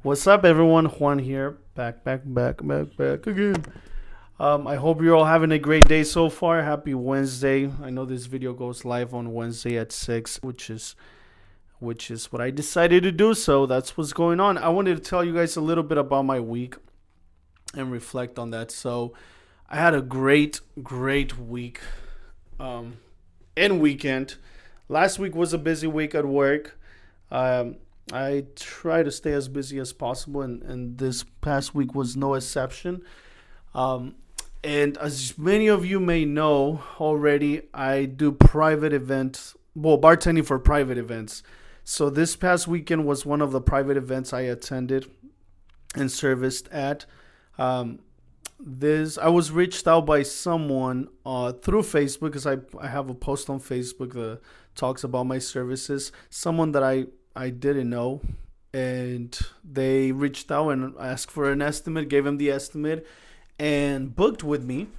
What's up, everyone? Juan here, back again. I hope you're all having a great day so far. Happy Wednesday. I know this video goes live on Wednesday at 6, which is what I decided to do. So that's what's going on. I wanted to tell you guys a little bit about my week and reflect on that. So I had a great week and weekend. Last week was a busy week at work. Um, I try to stay as busy as possible, and this past week was no exception. Um, and as many of you may know already, I do private events, well, bartending for private events. So this past weekend was one of the private events I attended and serviced at. Um, this I was reached out by someone through Facebook because I have a post on Facebook that talks about my services. Someone that I didn't know, and they reached out and asked for an estimate, gave him the estimate, and booked with me.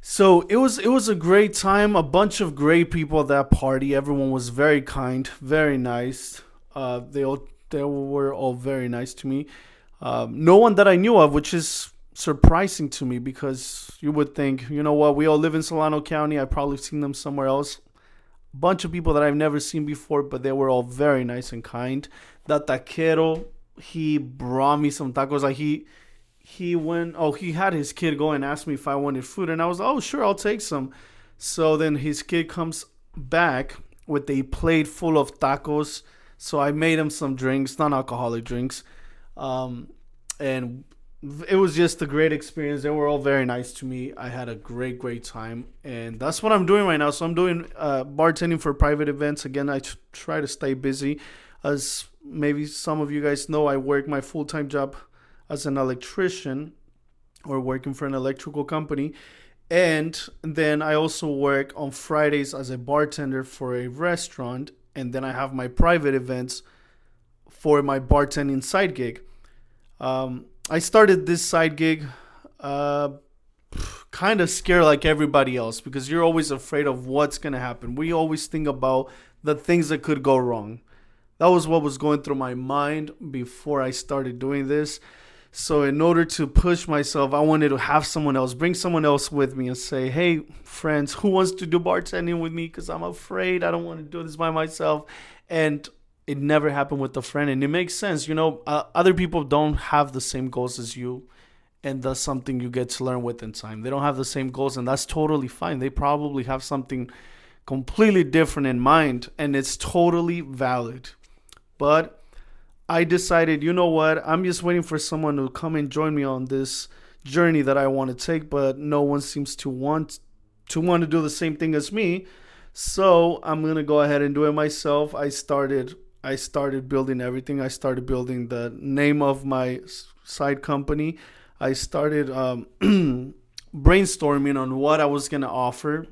So it was a great time. A bunch of great people at that party. Everyone was very kind, very nice. They were all very nice to me. No one that I knew of, which is surprising to me because you would think, you know what, we all live in Solano County. I've probably seen them somewhere else. Bunch of people that I've never seen before, but they were all very nice and kind. The taquero, he brought me some tacos. Like he had his kid go and ask me if I wanted food, and I was, oh sure, I'll take some. So then his kid comes back with a plate full of tacos. So I made him some drinks, non-alcoholic drinks, and it was just a great experience. They were all very nice to me. I had a great time, and that's what I'm doing right now. So I'm doing bartending for private events. Again, I try to stay busy. As maybe some of you guys know, I work my full-time job as an electrician or working for an electrical company. And then I also work on Fridays as a bartender for a restaurant. And then I have my private events for my bartending side gig. I started this side gig kind of scared like everybody else because you're always afraid of what's going to happen. We always think about the things that could go wrong. That was what was going through my mind before I started doing this. So in order to push myself, I wanted to have someone else, bring someone else with me and say, hey, friends, who wants to do bartending with me? Because I'm afraid I don't want to do this by myself. And it never happened with a friend. And it makes sense. Other people don't have the same goals as you. And that's something you get to learn with in time. They don't have the same goals, and that's totally fine. They probably have something completely different in mind, and it's totally valid. But I decided, you know what? I'm just waiting for someone to come and join me on this journey that I want to take, but no one seems to want to do the same thing as me. So I'm gonna go ahead and do it myself. I started building everything. I started building the name of my side company. I started brainstorming on what I was gonna offer.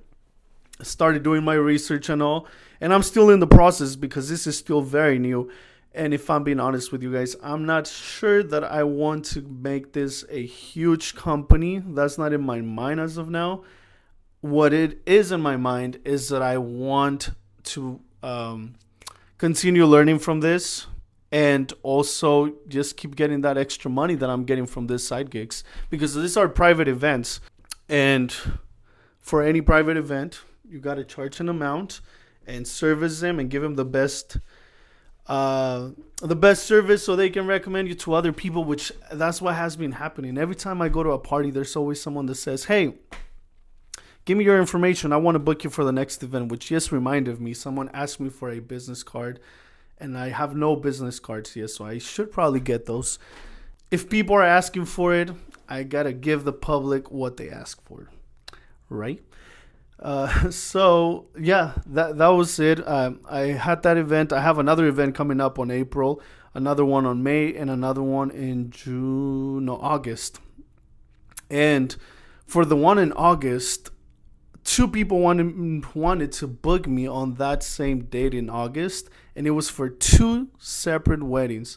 I started doing my research and all, and I'm still in the process because this is still very new. And if I'm being honest with you guys, I'm not sure that I want to make this a huge company. That's not in my mind as of now. What it is in my mind is that I want to continue learning from this and also just keep getting that extra money that I'm getting from this side gigs, because these are private events. And for any private event, you got to charge an amount and service them and give them the best service so they can recommend you to other people, which that's what has been happening. Every time I go to a party, there's always someone that says, hey, give me your information. I want to book you for the next event, which just reminded me. Someone asked me for a business card, and I have no business cards yet, so I should probably get those. If people are asking for it, I got to give the public what they ask for, right? So yeah, that was it. I had that event. I have another event coming up on April, another one on May, and another one in August. And for the one in August, two people wanted to book me on that same date in August, and it was for two separate weddings.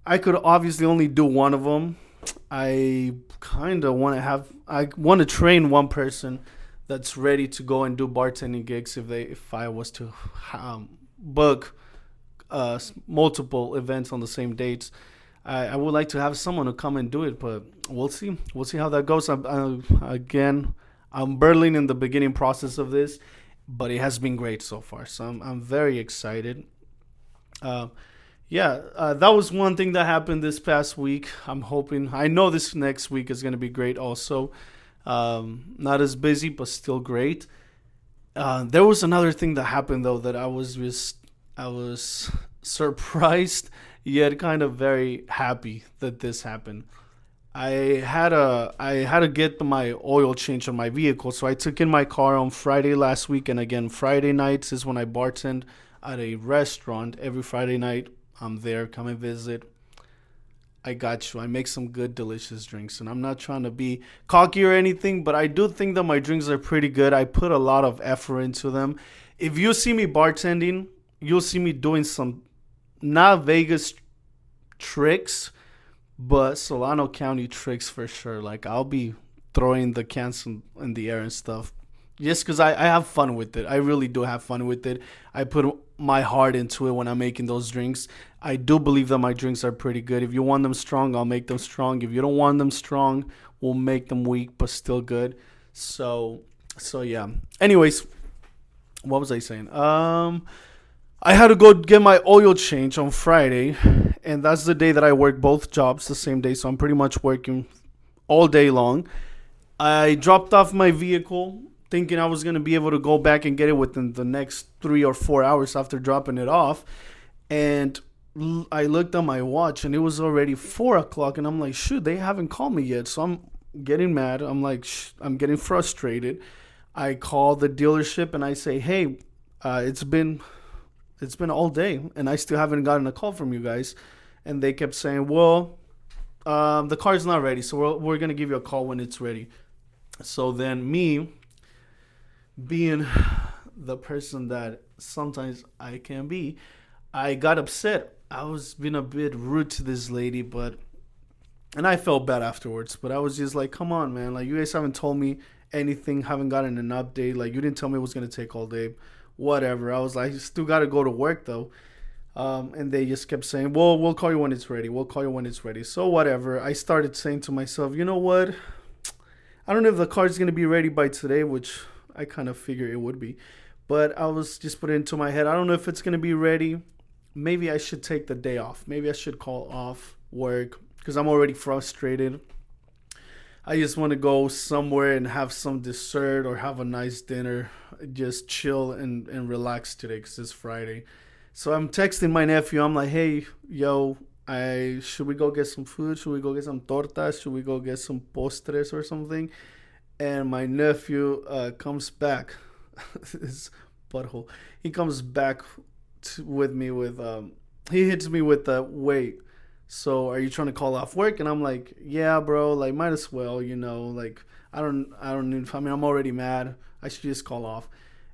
I could obviously only do one of them. I want to train one person that's ready to go and do bartending gigs if I was to book multiple events on the same dates. I would like to have someone to come and do it, but we'll see. We'll see how that goes. Again, I'm barely in the beginning process of this, but it has been great so far. So I'm very excited. Uh, yeah, that was one thing that happened this past week. I'm hoping, I know this next week is going to be great also. Not as busy, but still great. There was another thing that happened though that I was surprised yet kind of very happy that this happened. I had to get my oil change on my vehicle, so I took in my car on Friday last week, and again Friday nights is when I bartend at a restaurant every Friday night. I'm there, come and visit. I got you. I make some good, delicious drinks, and I'm not trying to be cocky or anything, but I do think that my drinks are pretty good. I put a lot of effort into them. If you see me bartending, you'll see me doing some not Vegas tricks, but Solano County tricks for sure. Like I'll be throwing the cans in the air and stuff, just because I have fun with it. I really do have fun with it. I put my heart into it when I'm making those drinks. I do believe that my drinks are pretty good. If you want them strong, I'll make them strong. If you don't want them strong, we'll make them weak but still good. So yeah. Anyways, what was I saying? I had to go get my oil change on Friday, and that's the day that I work both jobs the same day. So I'm pretty much working all day long. I dropped off my vehicle thinking I was going to be able to go back and get it within the next 3 or 4 hours after dropping it off. And I looked at my watch and it was already 4 o'clock. And I'm like, shoot, they haven't called me yet. So I'm getting mad. I'm like, I'm getting frustrated. I call the dealership and I say, hey, it's been all day and I still haven't gotten a call from you guys. And they kept saying, well, the car's not ready. So we're going to give you a call when it's ready. So then me, being the person that sometimes I can be, I got upset. I was being a bit rude to this lady, and I felt bad afterwards. But I was just like, come on, man. Like, you guys haven't told me anything, haven't gotten an update. Like, you didn't tell me it was going to take all day. Whatever. I was like, you still got to go to work, though. And they just kept saying, well, we'll call you when it's ready. We'll call you when it's ready. So whatever. I started saying to myself, you know what? I don't know if the car's going to be ready by today, which I kind of figure it would be. But I was just putting it into my head, I don't know if it's going to be ready. Maybe I should take the day off. Maybe I should call off work because I'm already frustrated. I just want to go somewhere and have some dessert or have a nice dinner. Just chill and relax today because it's Friday. So I'm texting my nephew. I'm like, hey, yo, should we go get some food? Should we go get some tortas? Should we go get some postres or something? And my nephew comes back. His butthole. He comes back with me with he hits me with the wait. So are you trying to call off work? And I'm like, yeah, bro. Like, might as well, Like, I don't need. I mean, I'm already mad. I should just call off.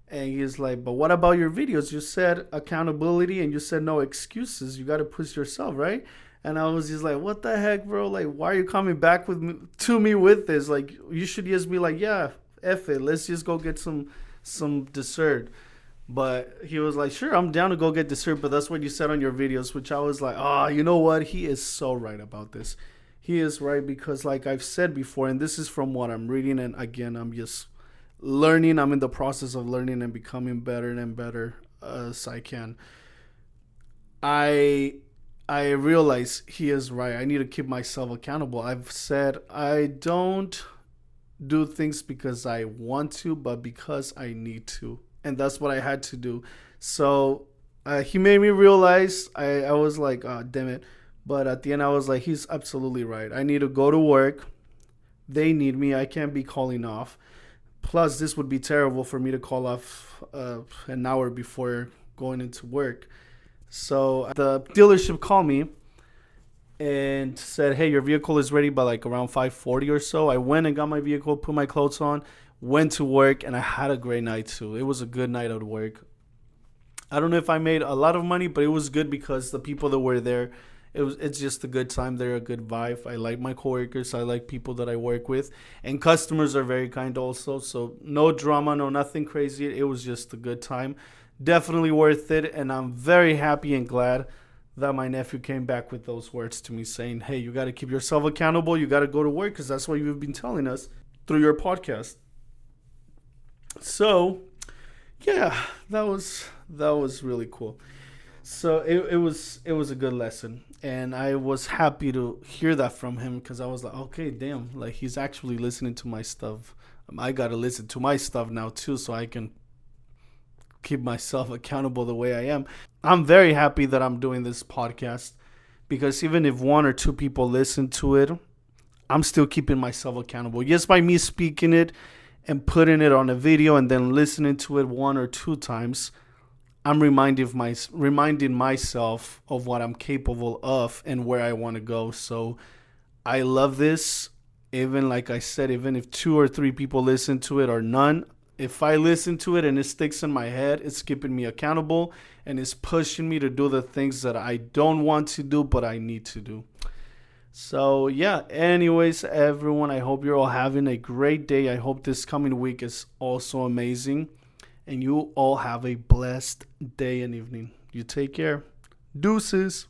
And he's like, but what about your videos? You said accountability and you said no excuses. You got to push yourself, right? And I was just like, what the heck, bro? Like, why are you coming back to me with this? Like, you should just be like, yeah, F it. Let's just go get some dessert. But he was like, sure, I'm down to go get dessert. But that's what you said on your videos, which I was like, you know what? He is so right about this. He is right because like I've said before, and this is from what I'm reading. And again, I'm just learning. I'm in the process of learning and becoming better and better as I can. I realize he is right. I need to keep myself accountable. I've said I don't do things because I want to, but because I need to. And that's what I had to do. So he made me realize. I was like, oh, damn it. But at the end, I was like, he's absolutely right. I need to go to work. They need me. I can't be calling off. Plus, this would be terrible for me to call off an hour before going into work. So the dealership called me and said, hey, your vehicle is ready by like around 5:40 or so. I went and got my vehicle, put my clothes on, went to work, and I had a great night too. It was a good night at work. I don't know if I made a lot of money, but it was good because the people that were there, it's just a good time. They're a good vibe. I like my coworkers. I like people that I work with. And customers are very kind also. So no drama, no nothing crazy. It was just a good time. Definitely worth it. And I'm very happy and glad that my nephew came back with those words to me saying, hey, you got to keep yourself accountable. You got to go to work because that's what you've been telling us through your podcast. So, yeah, that was really cool. So it was a good lesson, and I was happy to hear that from him because I was like, okay, damn, like he's actually listening to my stuff. I gotta listen to my stuff now too, so I can keep myself accountable the way I am. I'm very happy that I'm doing this podcast because even if one or two people listen to it, I'm still keeping myself accountable. Just by me speaking it and putting it on a video and then listening to it one or two times, I'm reminding myself of what I'm capable of and where I want to go. So I love this. Even like I said, even if two or three people listen to it or none, if I listen to it and it sticks in my head, it's keeping me accountable and it's pushing me to do the things that I don't want to do, but I need to do. So, yeah, anyways, everyone, I hope you're all having a great day. I hope this coming week is also amazing. And you all have a blessed day and evening. You take care. Deuces.